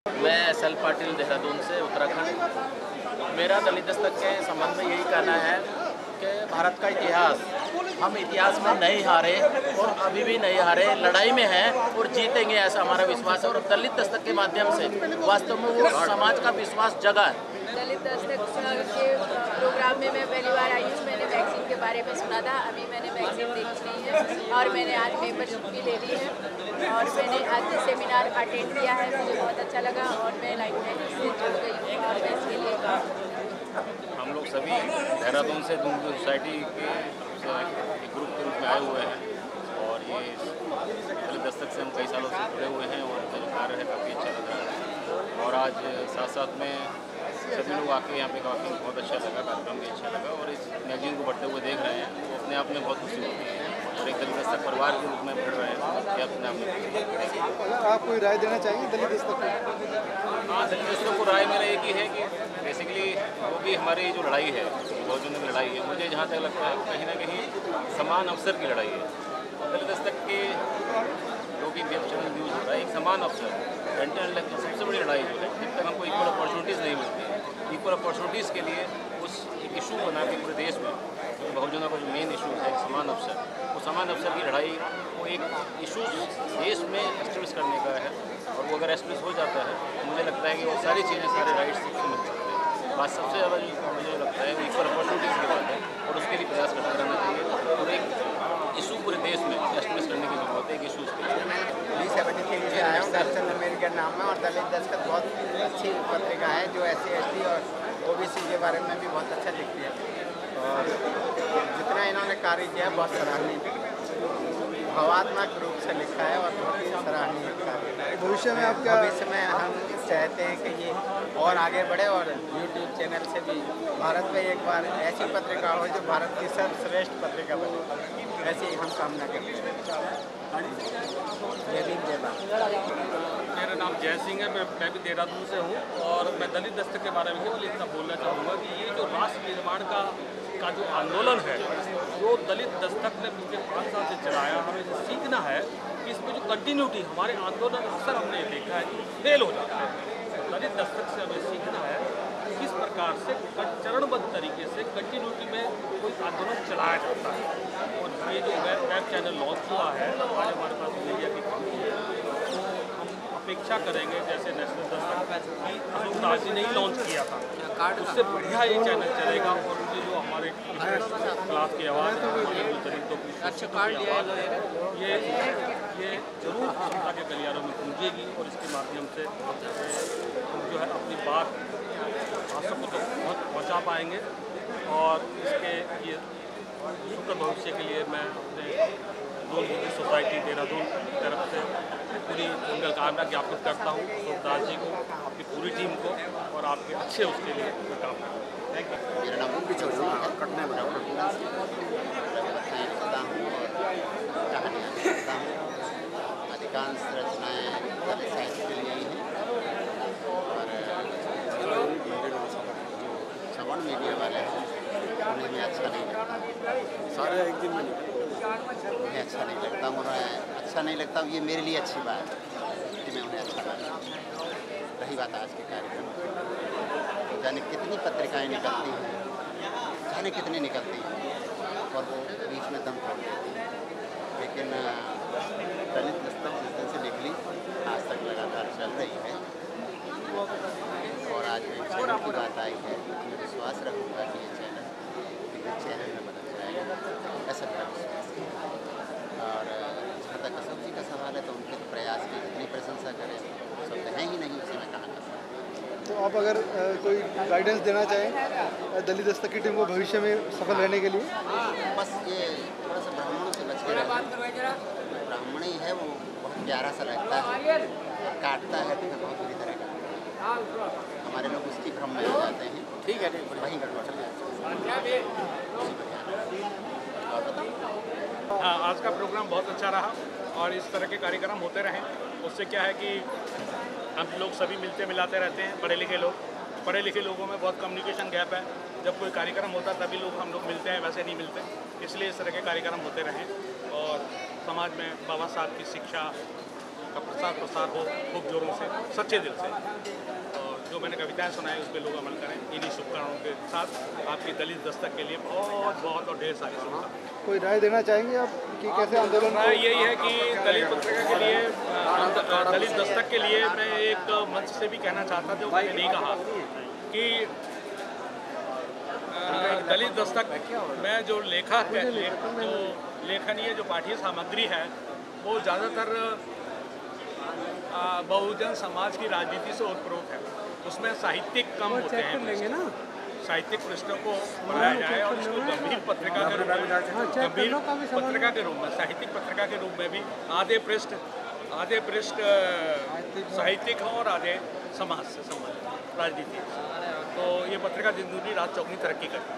मैं एस.एल. पाटिल, देहरादून से, उत्तराखंड। मेरा दलित दस्तक के संबंध में यही कहना है कि भारत का इतिहास, हम इतिहास में नहीं हारे और अभी भी नहीं हारे, लड़ाई में हैं और जीतेंगे, ऐसा हमारा विश्वास है। और दलित दस्तक के माध्यम से वास्तव में वो समाज का विश्वास जगा है। दलित दस्तक के प्रोग्राम में मैं पहली बार आई हूँ। मैंने वैक्सीन के बारे में सुना था, अभी मैंने वैक्सीन देखी नहीं है और मैंने आज मेंबरशिप भी ले ली है और मैंने आज सेमिनार अटेंड किया है। मुझे बहुत अच्छा लगा और मैं लाइब्रेरी से जुड़ गई हूँ और मैं इसके लिए हम लोग सभी देहरादून से दून सोसाइटी के एक ग्रुप के रूप में आए हुए हैं और ये दलित दस्तक से हम कई सालों से जुड़े हुए हैं और उनका जो कार्य है काफ़ी अच्छा लग रहा है। और आज साथ साथ में सभी लोग आके यहाँ पे काफ़ी बहुत अच्छा लगा, कार्यक्रम भी अच्छा लगा और इस मैगजीन को बढ़ते हुए देख रहे हैं तो अपने आप में बहुत खुशी होती है और एक दलित दस्तक परिवार के रूप में बढ़ रहे हैं। ये अपने आप में अगर आप कोई राय देना चाहेंगे दलित दस्तक को? हाँ, दलित दस्तक को राय मेरा एक ही है कि बेसिकली वो भी हमारी जो लड़ाई है, बहुजनों की लड़ाई है, मुझे जहाँ तक लगता है कहीं ना कहीं समान अवसर की लड़ाई है। दलित दस्तक के जो भी वेब चैनल न्यूज़ हो रहा है, एक समान अवसर इंटरनेट की सबसे बड़ी लड़ाई जो है, जब तक हमको इक्वल अपॉर्चुनिटीज़ नहीं मिलती है, इक्वल अपॉर्चुनिटीज़ के लिए उस एक इशू बना के पूरे देश में जो बहुजनों का जो मेन इशू है समान अवसर, वो समान अवसर की लड़ाई वो एक इशू देश में एस्टेब्लिश करने का है और वो अगर एस्टेब्लिश हो जाता है तो मुझे लगता है कि वो सारी चीज़ें, सारे राइट्स सबसे मिल सकते हैं। बात सबसे ज़्यादा जो मुझे लगता है वो इक्वल अपॉर्चुनिटीज़ की बात है और उसके लिए प्रयास करते रहना चाहिए और एक इशू पूरे देश में एस्टेब्लिश करने की जरूरत है। एक इशूज़ B73 से आया हूँ, दर्शन अमेरिकन नाम है और दलित दस्तक बहुत अच्छी पत्रिका है जो SC/ST और OBC के बारे में भी बहुत अच्छा लिखती है और जितना इन्होंने कार्य किया बहुत सराहनीय, भावात्मक रूप से लिखा है और बहुत ही सराहनीय कार्य है। भविष्य में आप क्या? भविष्य में हम चाहते हैं कि ये और आगे बढ़े और YouTube चैनल से भी भारत में एक बार ऐसी पत्रिका हो जो भारत की सर्वश्रेष्ठ पत्रिका बने, ऐसी हम कामना करते हैं। जय भीम जय भारत। मेरा नाम जय सिंह है, मैं भी देहरादून से हूँ और मैं दलित दस्तक के बारे में केवल इतना बोलना चाहूँगा कि ये जो राष्ट्र निर्माण का जो आंदोलन है जो दलित दस्तक ने पिछले 5 साल से चलाया, हमें ये सीखना है कि इसमें जो कंटिन्यूटी हमारे आंदोलन अक्सर हमने देखा है कि फेल हो जाता है। दलित दस्तक से हमें सीखना है किस प्रकार से चरणबद्ध तरीके से कंटिन्यूटी में कोई आंदोलन चलाया जाता है और ये जो वेब चैनल लॉन्च हुआ है आज हमारे पास मीडिया की कमी है, हम अपेक्षा करेंगे जैसे नेशनल दस्तक की अशोक दास जी ने ही लॉन्च किया था, उससे बढ़िया ये चैनल चलेगा और उनकी जो हमारे क्लास की आवाज़ दलितों की आवाज़ है ये जरूर जनता के गलियारों में गूंजेगी और इसके माध्यम से हम जो है अपनी बात भाषा को तो बहुत पहुँचा पाएंगे और इसके ये सुखद भविष्य के लिए मैं अपने दून बुद्धिस्ट सोसाइटी देहरादून की तरफ से पूरी मंगल कामना ज्ञापित करता हूँ अशोक दास जी को, आपकी पूरी टीम को और आपके अच्छे उसके लिए मैं काम करता हूँ। Thank you. मेरा नाम लिखता हूँ और कहानियाँ लिखता हूँ। अधिकांश रचनाएँ दलित साहित्य के लिए ही हैं और श्रवण मीडिया वाले हैं उन्हें भी अच्छा नहीं लगता, सारे एक दिन में उन्हें अच्छा नहीं लगता, मुझे अच्छा नहीं लगता। ये मेरे लिए अच्छी बात है कि मैं उन्हें अच्छा लगा। रही बात आज के कार्यक्रम तो जाने कितनी पत्रिकाएं निकलती हैं, जाने कितनी निकलती हैं और वो बीच में दम तोड़ देती हैं, लेकिन दलित दस्तक जिस दिन से निकली आज तक लगातार चल रही है और आज एक चैनल की बात आई है, मैं विश्वास रखूँगा कि ये चैनल में बदल जाएगा, ऐसा मेरा विश्वास है। और जहाँ तक अशोक जी का सवाल है तो उनके तो प्रयास की जितनी प्रशंसा करें शब्द हैं ही नहीं, उसे मैं कहाँ कर सकता। तो आप अगर कोई गाइडेंस देना चाहें दलित दस्तक की टीम को भविष्य में सफल रहने के लिए? बस ये थोड़ा सा ब्राह्मणों से बच के रहना। ब्राह्मण ही है वो बहुत प्यारा सा लगता है, काटता है तो बहुत बुरी तरह काटता है, हमारे लोग उसकी भ्रम में हो जाते हैं। ठीक है, वहीं गड़बड़ चल जाती है। हाँ, आज का प्रोग्राम बहुत अच्छा रहा और इस तरह के कार्यक्रम होते रहें। उससे क्या है कि हम लोग सभी मिलते मिलाते रहते हैं, पढ़े लिखे लोगों में बहुत कम्युनिकेशन गैप है। जब कोई कार्यक्रम होता है तभी हम लोग मिलते हैं, वैसे नहीं मिलते। इसलिए इस तरह के कार्यक्रम होते रहें और समाज में बाबा साहब की शिक्षा का प्रसार प्रसार हो खूब जोरों से, सच्चे दिल से। और जो मैंने कविताएं सुनाई उस पर लोग अमल करें। इन्हीं शुभकामनाओं के साथ आपकी दलित दस्तक के लिए बहुत बहुत और ढेर सारी शुभकामनाएं। कोई राय देना चाहेंगे आप कि कैसे आंदोलन राय यही है कि दलित पत्रिका के लिए, दलित दस्तक के लिए मैं एक मंच से भी कहना चाहता था, जो मैंने नहीं कहा, कि दलित दस्तक में जो लेखनीय जो पाठ्य सामग्री है वो ज़्यादातर बहुजन समाज की राजनीति से ओतप्रोत है। उसमें साहित्यिक कम होते हैं, साहित्यिक पृष्ठों को बढ़ाया जाए और इसको गंभीर पत्रिका के रूप में साहित्यिक पत्रिका के रूप में भी आधे पृष्ठ साहित्यिक हो और आधे समाज से संबंधित राजनीति। तो ये पत्रिका दिन दूनी रात चौगनी तरक्की करती है।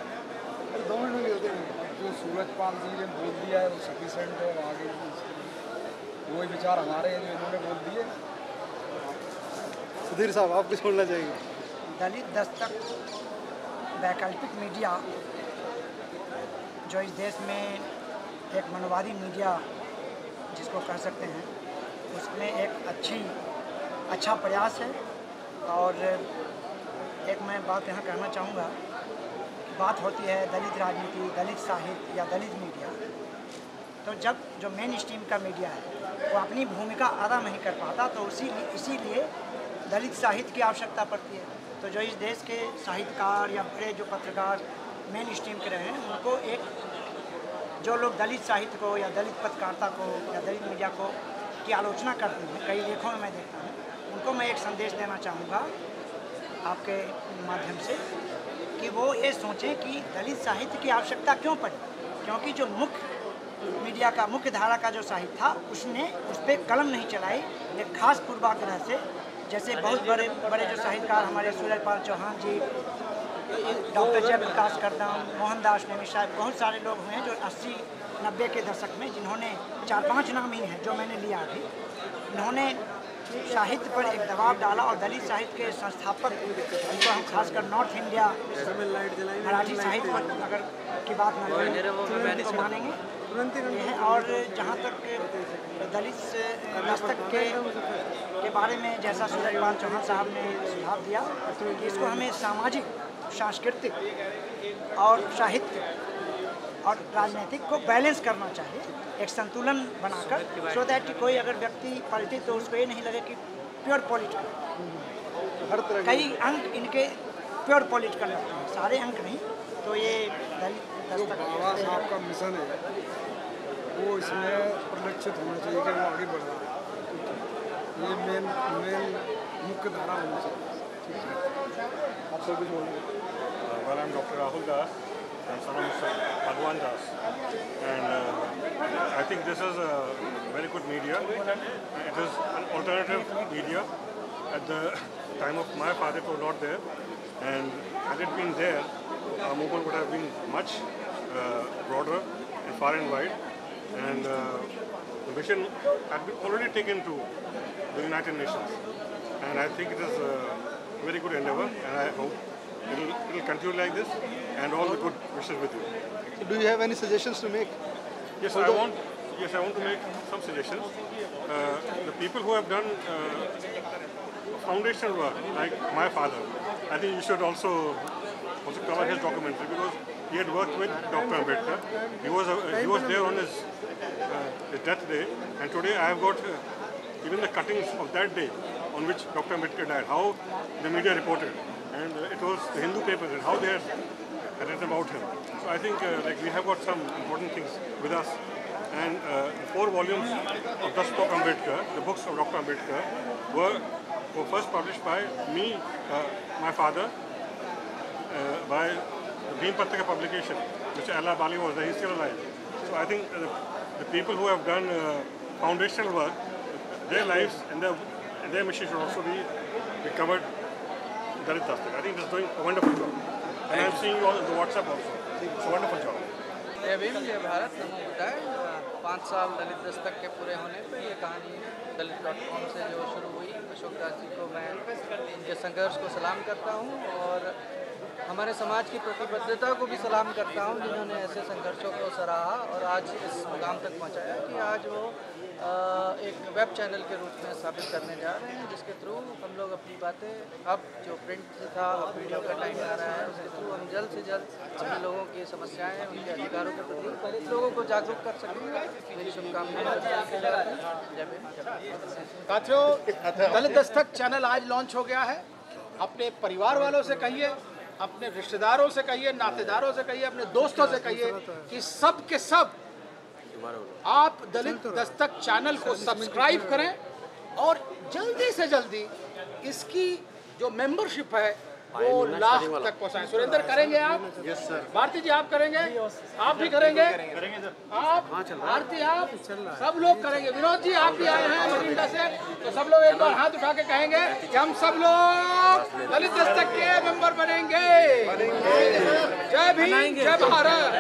जो सूरजपाल जी ने बोल दिया है वो सफिशेंट है, आगे वही विचार हमारे हैं जो इन्होंने बोल दिए। सुधीर साहब आप कुछ बोलना चाहिए? दलित दस्तक वैकल्पिक मीडिया जो इस देश में एक मनवादी मीडिया जिसको कह सकते हैं, उसमें एक अच्छा प्रयास है। और एक मैं बात यहाँ कहना चाहूँगा, बात होती है दलित राजनीति, दलित साहित्य या दलित मीडिया, तो जब जो मेन स्ट्रीम का मीडिया है वो अपनी भूमिका अदा नहीं कर पाता, तो इसीलिए दलित साहित्य की आवश्यकता पड़ती है। तो जो इस देश के साहित्यकार या बड़े जो पत्रकार मेन स्ट्रीम के रहे हैं, उनको एक जो लोग दलित साहित्य को या दलित पत्रकारिता को या दलित मीडिया को की आलोचना करते हैं, कई लेखों में मैं देखता हूँ, उनको मैं एक संदेश देना चाहूँगा आपके माध्यम से कि वो ये सोचें कि दलित साहित्य की आवश्यकता क्यों पड़ी, क्योंकि जो मुख्य मीडिया का मुख्य धारा का जो साहित्य था उसने उस पर कलम नहीं चलाई एक खास पूर्वाग्रह से। जैसे बहुत बड़े जो साहित्यकार हमारे सूरजपाल चौहान जी, डॉक्टर जयप्रकाश करदम, मोहनदास नेमी साहब, बहुत सारे लोग हुए हैं जो 80-90 के दशक में, जिन्होंने 4-5 नाम ही हैं जो मैंने लिया अभी, इन्होंने साहित्य पर एक दबाव डाला और दलित साहित्य के संस्थापक, उनको हम खासकर नॉर्थ इंडिया मराठी साहित्य पर अगर की बात न करें तो मानेंगे ये है। और जहाँ तक दलित दस्तक के बारे में जैसा सूरजपाल चौहान साहब ने सुझाव दिया कि इसको हमें सामाजिक, सांस्कृतिक और साहित्य और राजनीतिक को बैलेंस करना चाहिए, एक संतुलन बनाकर, सो दैट कोई अगर व्यक्ति पलटे तो उसको ये नहीं लगे कि प्योर पॉलिटिकल। हर तरह कई अंक इनके प्योर पॉलिटिकल लगते हैं, सारे अंक नहीं। तो ये दलित दस्तक बाबा साहब का मिशन है वो इसमें परिलक्षित होना चाहिए कि वो आगे बढ़ रहा है, ये मेन मुख्य धारा होनी चाहिए। आपसे कुछ बोलना? Well, I'm Dr. Rahul Das. I'm son of Mr. Bhagwan Das, and I think this is a very good media. It is an alternative media. At the time of my father, it was not there, and had it been there, our movement would have been much broader and far and wide, and the mission had been already taken to the United Nations, and I think it is a very good endeavor, and I hope it will continue like this, and all the good wishes with you. Do you have any suggestions to make? Yes, I want to make some suggestions. The people who have done foundational work, like my father, I think you should also cover his documentary, because he had worked with Dr. Ambedkar. He was there on his death day, and today I have got even the cuttings of that day on which Dr. Ambedkar died, how the media reported, and it was the Hindu papers and how they had written about him. So I think like we have got some important things with us, and 4 volumes of Dr. Ambedkar, the books of Dr. Ambedkar, were first published by me, my father, by the Bhim Patrika publication. Mr. Allah Bali was there, he's still alive. So I think the people who have done foundational work, their lives and their mission should also be covered in Dalit Dastak. I think this is doing a wonderful job. And I'm seeing you all on the WhatsApp also. It's a wonderful job. जय भीम, जय भारत, नमो बुद्धाय। 5 साल दलित दस्तक के पूरे होने पे ये कहानी dalit.com से जो शुरू हुई, अशोक दास जी को मैं उनके संघर्ष को सलाम करता हूँ। और हमारे समाज की प्रतिबद्धता को भी सलाम करता हूँ, जिन्होंने ऐसे संघर्षों को सराहा और आज इस मुकाम तक पहुँचाया कि आज वो एक वेब चैनल के रूप में स्थापित करने जा रहे हैं, जिसके थ्रू हम लोग अपनी बातें, अब जो प्रिंट था अब वीडियो का टाइम आ रहा है, उसके थ्रू हम जल्द से जल्द सभी लोगों की समस्याएं, उनके अधिकारों के प्रति लोगों को जागरूक कर सकेंगे। मेरी शुभकामनाएं। जय भीम। साथियों, दलित दस्तक चैनल आज लॉन्च हो गया है। अपने परिवार वालों से कहिए, अपने रिश्तेदारों से कहिए, नातेदारों से कहिए, अपने दोस्तों से कहिए कि सब के सब आप दलित दस्तक चैनल को सब्सक्राइब करें और जल्दी से जल्दी इसकी जो मेंबरशिप है वो लाख तक पहुंचाएं। सुरेंद्र, करेंगे आप? Yes sir. भारती जी, आप करेंगे? आप भी करेंगे? करेंगे सर। आप? भारती, आप? सब लोग करेंगे। विनोद जी, आप भी आए हैं बठिंडा से, तो सब लोग एक बार हाथ उठा के कहेंगे कि हम सब लोग दलित दस्तक के मेंबर बनेंगे। जय भीम, जय भारत।